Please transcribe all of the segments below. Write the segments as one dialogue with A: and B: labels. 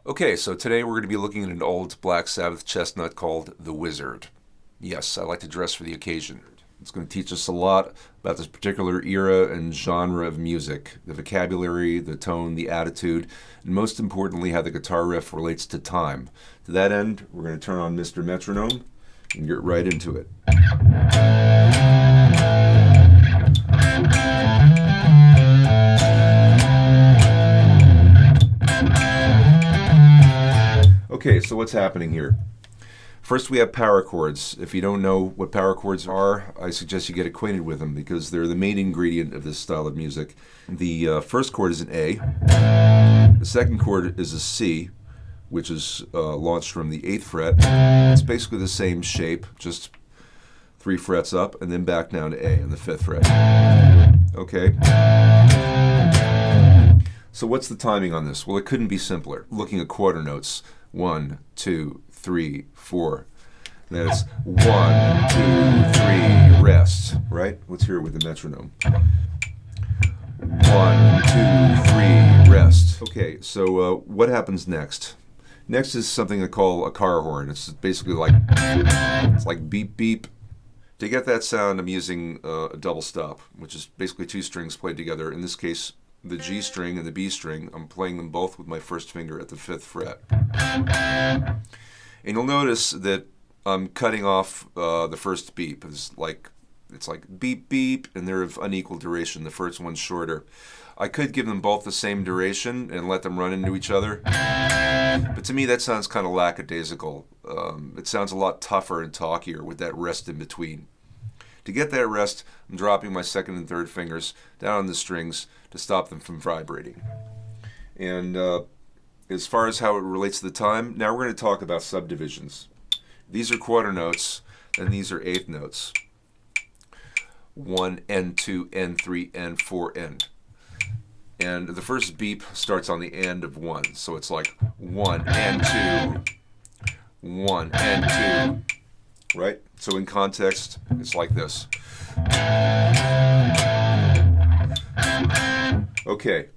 A: Okay, so today we're going to be looking at an old Black Sabbath chestnut called The Wizard. Yes, I like to dress for the occasion. It's going to teach us a lot about this particular era and genre of music, the vocabulary, the tone, the attitude, and most importantly, how the guitar riff relates to time. To that end, we're going to turn on Mr. Metronome and get right into it. Okay, so what's happening here? First, we have power chords. If you don't know what power chords are, I suggest you get acquainted with them because they're the main ingredient of this style of music. The first chord is an A. The second chord is a C, which is launched from the 8th fret. It's basically the same shape, just 3 frets up, and then back down to A on the 5th fret. Okay. So what's the timing on this? Well, it couldn't be simpler. Looking at quarter notes. 1, 2, 3, 4. Then it's 1, 2, 3, rest. Right? Let's hear it with the metronome. 1, 2, 3, rest. Okay, so what happens next? Next is something I call a car horn. It's basically like beep beep. To get that sound, I'm using a double stop, which is basically 2 strings played together. In this case, the G string and the B string, I'm playing them both with my first finger at the 5th fret. And you'll notice that I'm cutting off the first beep. It's like beep beep, and they're of unequal duration. The first one's shorter. I could give them both the same duration and let them run into each other, but to me that sounds kind of lackadaisical. It sounds a lot tougher and talkier with that rest in between. To get that rest, I'm dropping my 2nd and 3rd fingers down on the strings to stop them from vibrating. And as far as how it relates to the time, now we're going to talk about subdivisions. These are quarter notes, and these are 8th notes. 1, N2, N3, N4, N. And the first beep starts on the end of 1, so it's like 1, N2, 1, N2. Right? So in context, it's like this. Okay.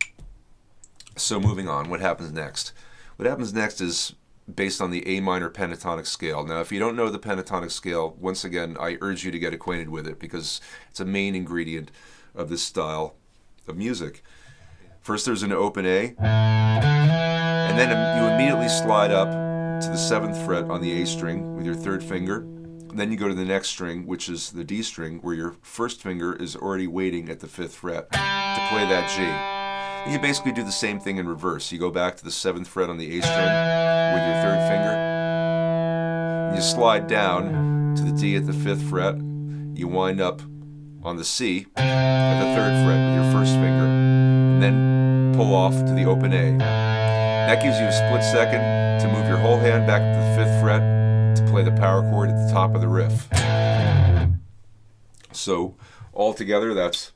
A: So moving on, what happens next? What happens next is based on the A minor pentatonic scale. Now, if you don't know the pentatonic scale, once again, I urge you to get acquainted with it because it's a main ingredient of this style of music. First, there's an open A, and then you immediately slide up to the 7th fret on the A string with your 3rd finger. Then you go to the next string, which is the D string, where your first finger is already waiting at the 5th fret to play that G. And you basically do the same thing in reverse. You go back to the 7th fret on the A string with your 3rd finger. And you slide down to the D at the 5th fret. You wind up on the C at the 3rd fret with your first finger. And then pull off to the open A. That gives you a split second to move your whole hand back to the 5th fret to play the power chord at the top of the riff. So all together, that's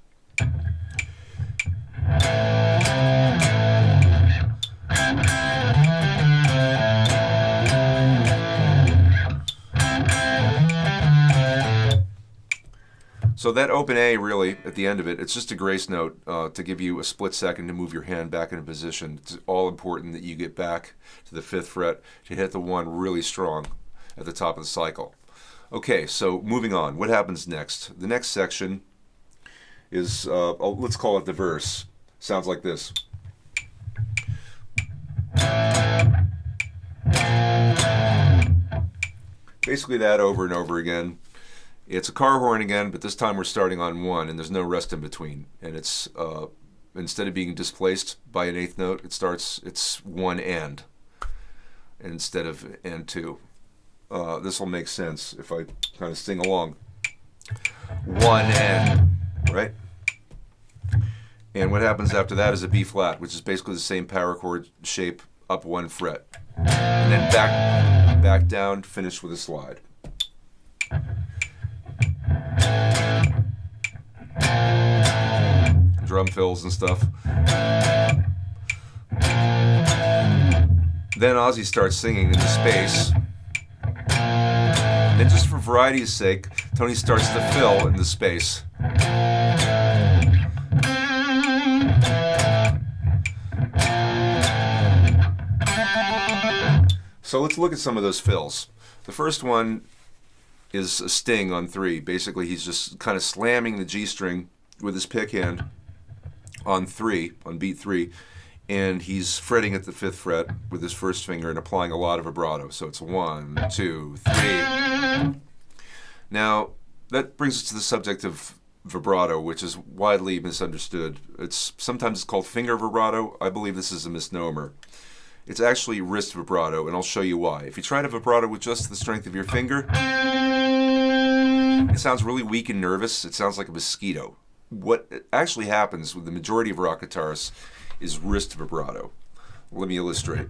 A: so that open A, really, at the end of it, it's just a grace note to give you a split second to move your hand back into position. It's all important that you get back to the 5th fret to hit the 1 really strong at the top of the cycle. Okay, so moving on. What happens next? The next section is, let's call it the verse. Sounds like this. Basically that over and over again. It's a car horn again, but this time we're starting on 1, and there's no rest in between. And it's, instead of being displaced by an 8th note, it's 1 and instead of and 2. This will make sense if I kind of sing along. 1 and, right? And what happens after that is a B flat, which is basically the same power chord shape, up 1 fret. And then back down, finish with a slide. Drum fills and stuff. Then Ozzy starts singing into space. Then just for variety's sake, Tony starts to fill in the space. So let's look at some of those fills. The first one is a sting on 3. Basically, he's just kind of slamming the G string with his pick hand on 3, on beat 3, and he's fretting at the 5th fret with his first finger and applying a lot of vibrato. So it's 1, 2, 3. Now, that brings us to the subject of vibrato, which is widely misunderstood. Sometimes it's called finger vibrato. I believe this is a misnomer. It's actually wrist vibrato, and I'll show you why. If you try to vibrato with just the strength of your finger, it sounds really weak and nervous. It sounds like a mosquito. What actually happens with the majority of rock guitarists is wrist vibrato. Let me illustrate.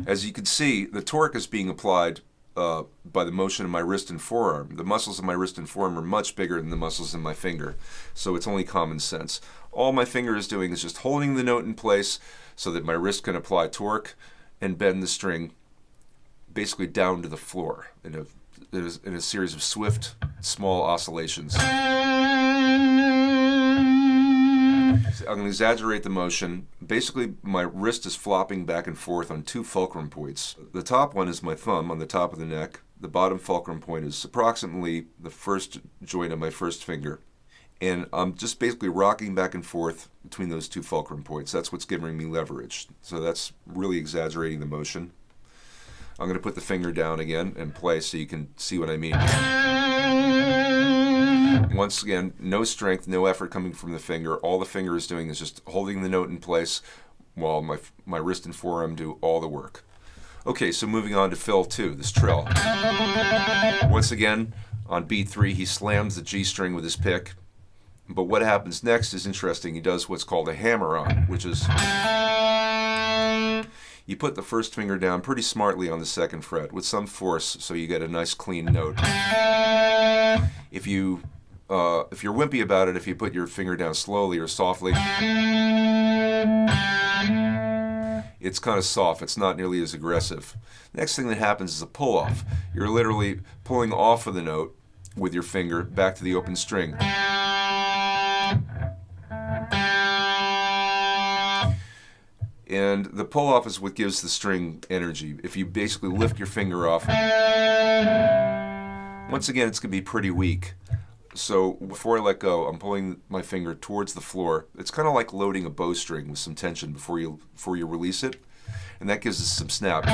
A: As you can see, the torque is being applied by the motion of my wrist and forearm. The muscles of my wrist and forearm are much bigger than the muscles in my finger, so it's only common sense. All my finger is doing is just holding the note in place so that my wrist can apply torque and bend the string basically down to the floor in a series of swift, small oscillations. I'm going to exaggerate the motion. Basically, my wrist is flopping back and forth on 2 fulcrum points. The top one is my thumb on the top of the neck. The bottom fulcrum point is approximately the first joint of my first finger. And I'm just basically rocking back and forth between those 2 fulcrum points. That's what's giving me leverage. So that's really exaggerating the motion. I'm going to put the finger down again and play so you can see what I mean. Once again, no strength, no effort coming from the finger. All the finger is doing is just holding the note in place while my wrist and forearm do all the work. Okay, so moving on to fill 2, this trill. Once again, on beat 3, he slams the G string with his pick. But what happens next is interesting. He does what's called a hammer-on, which is you put the first finger down pretty smartly on the 2nd fret with some force so you get a nice clean note. If you're wimpy about it, if you put your finger down slowly or softly, it's kind of soft. It's not nearly as aggressive. Next thing that happens is a pull-off. You're literally pulling off of the note with your finger back to the open string. And the pull-off is what gives the string energy. If you basically lift your finger off, once again, it's going to be pretty weak. So before I let go, I'm pulling my finger towards the floor. It's kind of like loading a bowstring with some tension before you release it. And that gives us some snap.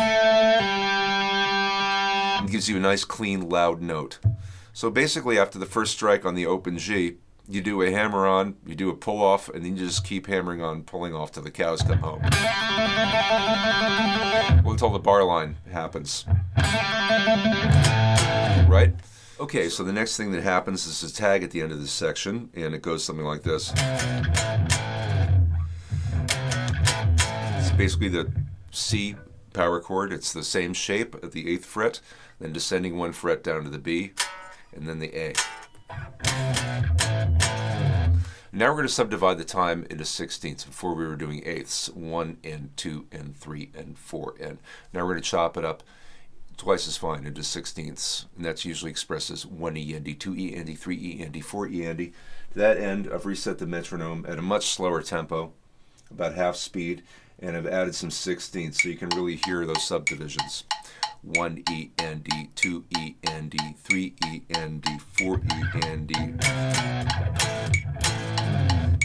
A: It gives you a nice, clean, loud note. So basically, after the first strike on the open G, you do a hammer-on, you do a pull-off, and then you just keep hammering on, pulling off till the cows come home. Well, until the bar line happens. Right? Okay, so the next thing that happens is a tag at the end of this section, and it goes something like this. It's basically the C power chord. It's the same shape at the 8th fret, then descending 1 fret down to the B, and then the A. Now we're going to subdivide the time into 16ths. Before we were doing eighths, 1 and 2 and 3 and 4 and. Now we're going to chop it up twice as fine into 16ths, and that's usually expressed as 1 E&D, 2 E&D, 3 E&D, 4 E&D. To that end, I've reset the metronome at a much slower tempo, about half speed, and I've added some 16ths so you can really hear those subdivisions. 1 E&D, 2 E&D, 3 E&D, 4 E&D.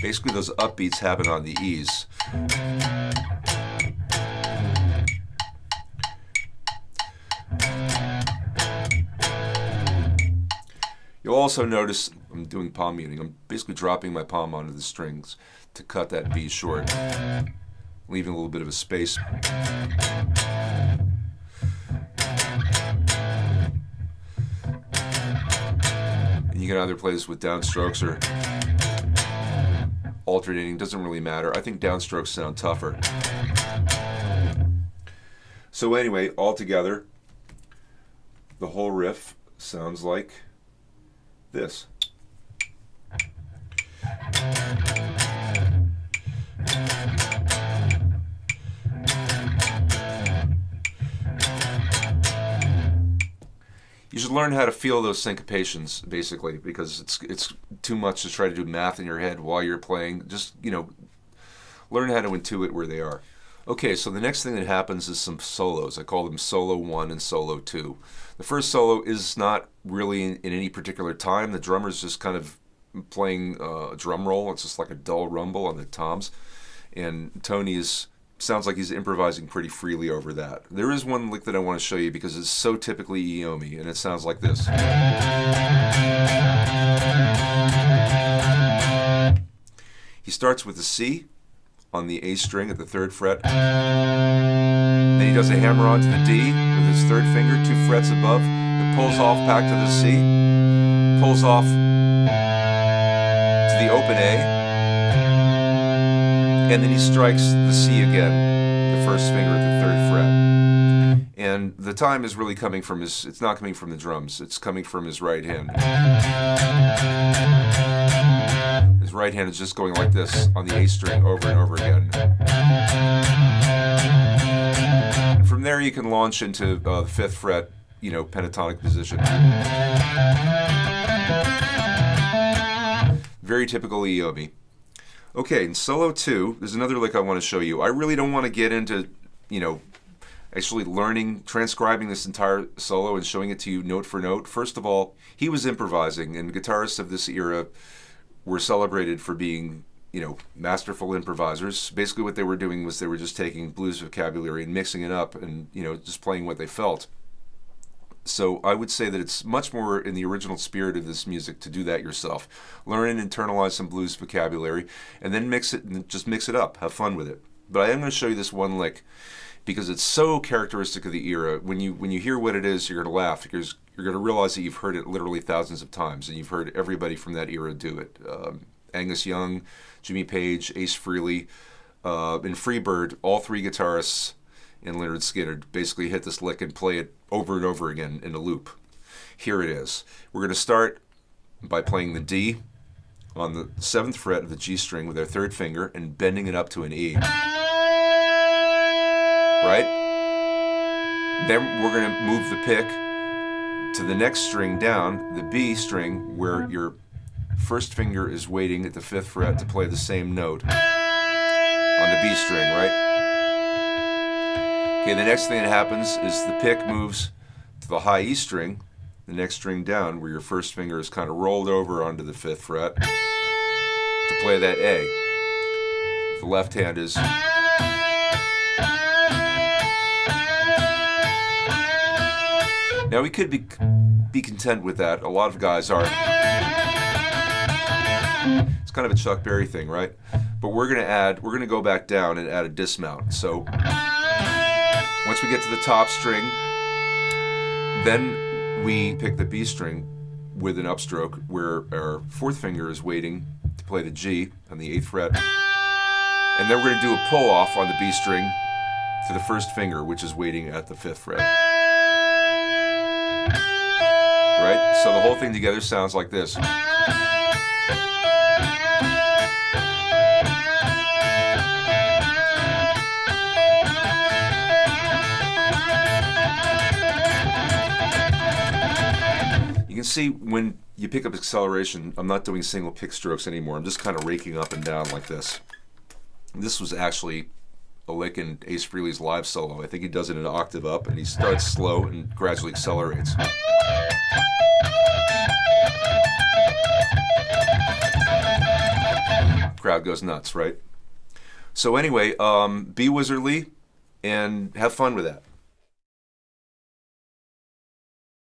A: Basically, those upbeats happen on the E's. You'll also notice I'm doing palm muting. I'm basically dropping my palm onto the strings to cut that B short, leaving a little bit of a space. And you can either play this with downstrokes or alternating, doesn't really matter. I think downstrokes sound tougher. So anyway, all together, the whole riff sounds like this. You should learn how to feel those syncopations, basically, because it's too much to try to do math in your head while you're playing. Just, learn how to intuit where they are. Okay, so the next thing that happens is some solos. I call them solo 1 and solo 2. The first solo is not really in any particular time. The drummer's just kind of playing a drum roll. It's just like a dull rumble on the toms. And Tony sounds like he's improvising pretty freely over that. There is one lick that I want to show you because it's so typically Iommi, and it sounds like this. He starts with the C on the A string at the 3rd fret. Then he does a hammer on to the D with his 3rd finger, 2 frets above. Then pulls off back to the C. Pulls off to the open A. And then he strikes the C again, the 1st finger at the 3rd fret. And the time is really coming from it's not coming from the drums, it's coming from his right hand. His right hand is just going like this on the A string over and over again. And from there you can launch into the 5th fret, pentatonic position. Very typical Iommi. Okay, in solo 2, there's another lick I want to show you. I really don't want to get into, actually transcribing this entire solo and showing it to you note for note. First of all, he was improvising, and guitarists of this era were celebrated for being, masterful improvisers. Basically what they were doing was they were just taking blues vocabulary and mixing it up and, just playing what they felt. So I would say that it's much more in the original spirit of this music to do that yourself. Learn and internalize some blues vocabulary, and then mix it and just mix it up. Have fun with it. But I am going to show you this one lick because it's so characteristic of the era. When you hear what it is, you're going to laugh because you're going to realize that you've heard it literally thousands of times, and you've heard everybody from that era do it. Angus Young, Jimmy Page, Ace Frehley, and Freebird, all 3 guitarists in Lynyrd Skynyrd basically hit this lick and play it over and over again in a loop. Here it is. We're going to start by playing the D on the 7th fret of the G string with our 3rd finger and bending it up to an E. Right? Then we're going to move the pick to the next string down, the B string, where your 1st finger is waiting at the 5th fret to play the same note on the B string, right? Okay, the next thing that happens is the pick moves to the high E string, the next string down, where your 1st finger is kind of rolled over onto the 5th fret to play that A. The left hand is... Now we could be content with that. A lot of guys are. It's kind of a Chuck Berry thing, right? But we're going to go back down and add a dismount. So once we get to the top string, then we pick the B string with an upstroke where our 4th finger is waiting to play the G on the 8th fret. And then we're going to do a pull off on the B string to the 1st finger, which is waiting at the 5th fret. Right? So the whole thing together sounds like this. You can see when you pick up acceleration, I'm not doing single pick strokes anymore. I'm just kind of raking up and down like this. This was actually a lick in Ace Frehley's live solo. I think he does it an octave up, and he starts slow and gradually accelerates. Crowd goes nuts, right? So anyway, be wizardly and have fun with that.